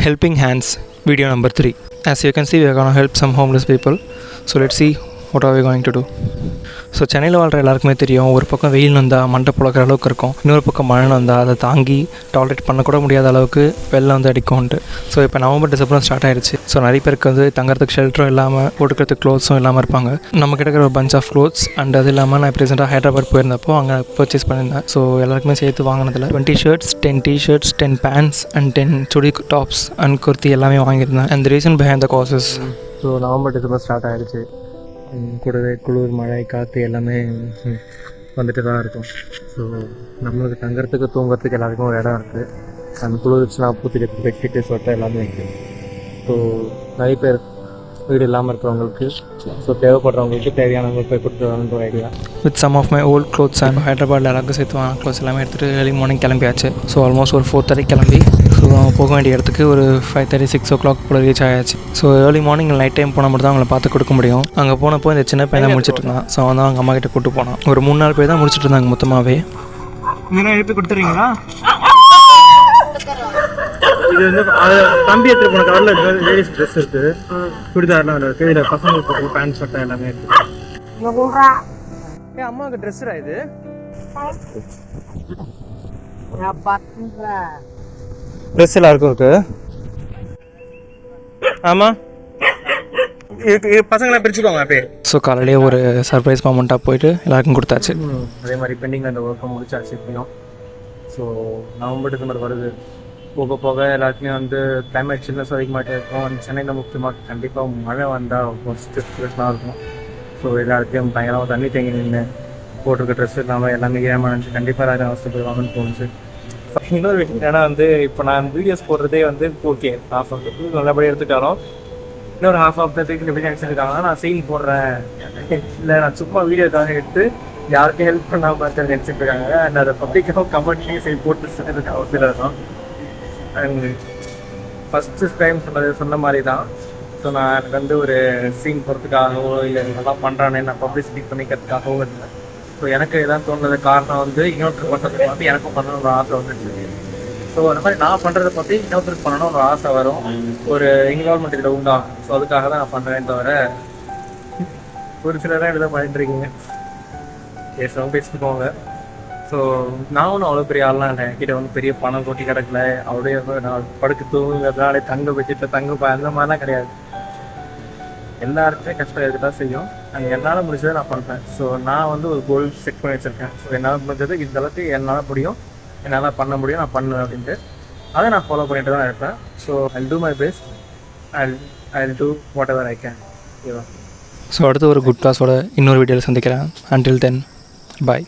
Helping hands, video number 3. As you can see, we are going to help some homeless people. So let's see what are we going to do. So சென்னையில் வாழ்கிற எல்லாருக்குமே தெரியும், ஒரு பக்கம் வெயில் வந்தால் மண்டை புழக்கிற அளவுக்கு இருக்கும், இன்னொரு பக்கம் மழை வந்தால் அதை தாங்கி டாலரேட் பண்ணக்கூட முடியாத அளவுக்கு வெள்ளம் வந்து அடிக்கும்ன்ட்டு. ஸோ இப்போ நவம்பர் டிசம்பரும் ஸ்டார்ட் ஆகிடுச்சு. ஸோ நிறைய பேருக்கு வந்து தங்குறதுக்கு ஷெல்டரும் இல்லாமல் போட்டுக்கிறதுக்கு க்ளோத்ஸும் இல்லாமல் இருப்பாங்க. நம்ம கிட்ட இருக்கிற ஒரு பஞ்ச் ஆஃப் க்ளோத்ஸ் அண்ட் அது இல்லாமல் நான் ரீசெண்டாக ஹைதராபாத் போயிருந்தப்போ அங்கே பர்ச்சேஸ் பண்ணியிருந்தேன். ஸோ எல்லாருக்குமே சேர்த்து வாங்கினதில் 20 shirts, 10 T-shirts, 10 pants and 10 chudi tops and kurti எல்லாமே வாங்கியிருந்தேன். And reason behind the causes. So November December start ஆகிடுச்சு. கூடவே குளிர், மழை, காற்று எல்லாமே வந்துட்டு தான் இருக்கும். ஸோ நம்மளுக்கு தங்குறதுக்கு தூங்குறதுக்கு எல்லாருக்கும் ஒரு இடம் இருக்குது. அந்த குளிர்ச்சுலாம் பூத்துக்கிறதுக்கு பெட்ஷீட்டு, ஸ்வெட்டர் எல்லாமே இருக்குது. ஸோ நிறைய பேர் வீடு இல்லாமல் இருக்கிறவங்களுக்கு, ஸோ தேவைப்படுறவங்களுக்கு தேவையானவங்களுக்கு போய் கொடுத்துருவாங்கன்ற ஒரு idea. With some of my old clothes and ஹைதராபாத்தில் எல்லாருக்கும் சேர்த்து வாங்க க்ளோத்ஸ் எல்லாமே எடுத்துகிட்டு ஏர்லி மார்னிங் கிளம்பியாச்சு. ஸோ ஆல்மோஸ்ட் ஒரு 4:30 கிளம்பி ஸோ போக வேண்டிய இடத்துக்கு ஒரு 5:30, 6 o'clock போல் ரீச் ஆயாச்சு. So early morning night time போனால் மட்டும் தான் அவங்களை பார்த்து கொடுக்க முடியும். அங்கே போனப்போ இந்த சின்ன பையன் தான் முடிச்சுட்டு இருந்தான். ஸோ அவன் தான் அவங்க அம்மா கிட்ட கூப்பிட்டு போனான். ஒரு 3-4 பேர் தான் முடிச்சுட்டு இருந்தாங்க மொத்தமாகவே. நீங்கள் எழுப்பி கொடுத்துறீங்களா? இது வந்து தம்பி எடுத்துட்டு போன கவரில் லேடிஸ் ட்ரெஸ் இருக்குது, சுடிதார்லாம் இருக்குது, இதில் பசங்களுக்கு பேண்ட் ஷர்ட் எல்லாமே இருக்குது. அம்மாவுக்கு ட்ரெஸ்ஸுடா இது. ட்ரெஸ் எல்லாருக்கும் இருக்கு. ஆமாம், பசங்களாம் பிரிச்சுக்கோங்க அப்படியே. ஸோ காலையிலேயே ஒரு சர்ப்ரைஸ் மொமெண்ட்டாக போயிட்டு எல்லாருக்கும் கொடுத்தாச்சு. அதே மாதிரி பெண்டிங்கில் அந்த ஒர்க்கை முடிச்சாச்சு இப்பயும். ஸோ நவம்பர் டிசம்பர் வருது. போக போக எல்லாருக்குமே வந்து கிளைமேட் சில்னஸ் அதிகமாகிட்டே இருக்கும். சென்னையில் முக்கியமாக கண்டிப்பாக மழை வந்தால் ஸ்ட்ரெஸ்லாம் இருக்கும். ஸோ எல்லாருக்கும் பயங்கரமாக தண்ணி தேங்கி நின்று போட்டிருக்க ட்ரெஸ் இல்லாமல் எல்லாமே ஏமா இருந்துச்சு. கண்டிப்பாக எல்லாரும் அவசரப்படுவாங்கன்னு தோணுச்சு. இன்னொரு விஷயம் என்னன்னா வந்து இப்போ நான் வீடியோஸ் போடுறதே வந்து ஓகே, ஹாஃப் ஆஃப் த நல்லபடியாக எடுத்துட்டாலும் இன்னொரு ஹாஃப் ஆஃப் த வீக் எப்படி நினச்சிருக்காங்கன்னா நான் சீன் போடுறேன், இல்லை நான் சும்மா வீடியோக்காக எடுத்து யாருக்கும் ஹெல்ப் பண்ணாமல் நினச்சிட்டு இருக்காங்க. அண்ட் அதை பப்ளிக்காக கமெண்ட்லேயும் சரி போட்டு அவசியம் இருக்கும். அண்ட் ஃபஸ்ட்டு டைம் சொன்ன மாதிரி தான். ஸோ நான் எனக்கு வந்து ஒரு சீன் போகிறதுக்காகவோ இல்லை நல்லா பண்ணுறானே நான் பப்ளிசிட்டி பண்ணிக்கிறதுக்காகவோ இல்லை. ஸோ எனக்கு எதாவது தோணுறது காரணம் வந்து இன்னொருத்தர் பண்ணுறதை பார்த்து எனக்கும் பண்ணணும்னு ஒரு ஆசை வந்துச்சு. ஸோ அந்த மாதிரி நான் பண்ணுறதை பற்றி இன்னொருத்தருக்கு பண்ணணும் ஒரு ஆசை வரும், ஒரு இன்வால்மெண்ட் இதில் உண்டாகும். ஸோ அதுக்காக தான் நான் பண்ணுறேன் தவிர ஒரு சிலராக இப்படி தான் பண்ணிட்டுருக்கீங்க. பேசுகிறவங்க பேசிட்டு போவாங்க. ஸோ நான் ஒன்றும் அவ்வளோ பெரிய ஆள்லாம் இல்லை, என்கிட்ட வந்து பெரிய பணம் கொட்டி கிடக்கல, அப்படியே நான் படுத்து தூங்குறதுனால தங்க வச்சுட்டு தங்க அந்த மாதிரிலாம் கிடையாது. எல்லாருக்குமே கஷ்டம் இருக்க தான் செய்யும். அங்கே என்னால் முடிஞ்சதை நான் பண்ணுறேன். ஸோ நான் வந்து ஒரு கோல் செட் பண்ணி வச்சுருக்கேன். ஸோ என்னால் முடிஞ்சது இந்த அளவுக்கு என்னால் முடியும், என்னால் பண்ண முடியும், நான் பண்ணுவேன் அப்படின்ட்டு அதை நான் ஃபாலோ பண்ணிட்டு தான் இருப்பேன். So I do my best, I do whatever I can. So அடுத்து ஒரு குட் கிளாஸோட இன்னொரு வீடியோவில் சந்திக்கிறேன். அன்டில் தென், பாய்.